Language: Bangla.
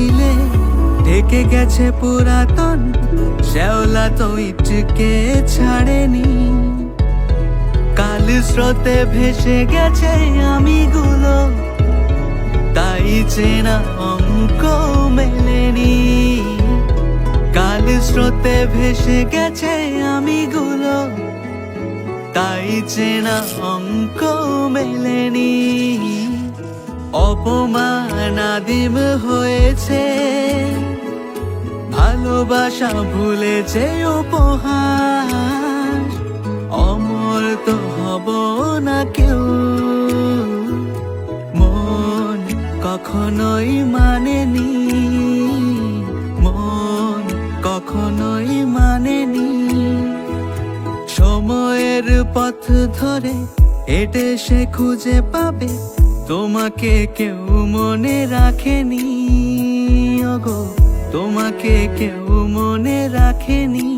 দিলে ঢেকে গেছে পুরাতন শ্যাওলা তো ইটকে ছাড়েনি। কাল স্রোতে ভেসে গেছে আমিগুলো, তাই চেনা অঙ্ক মেলেনি। কাল স্রোতে ভেসে গেছে আমিগুলো, তাই চেনা অঙ্ক মেলেনি। অপমান আদিম হয়েছে, ভালোবাসা ভুলেছে উপহার। অমর তো হব না কেউ, মন কখনোই মানেনি, মন কখনোই মানেনি। সময়ের পথ ধরে হেঁটে সে খুঁজে পাবে তোমাকে কেউ মনে রাখেনি। ওগো তোমাকে কেউ মনে রাখেনি।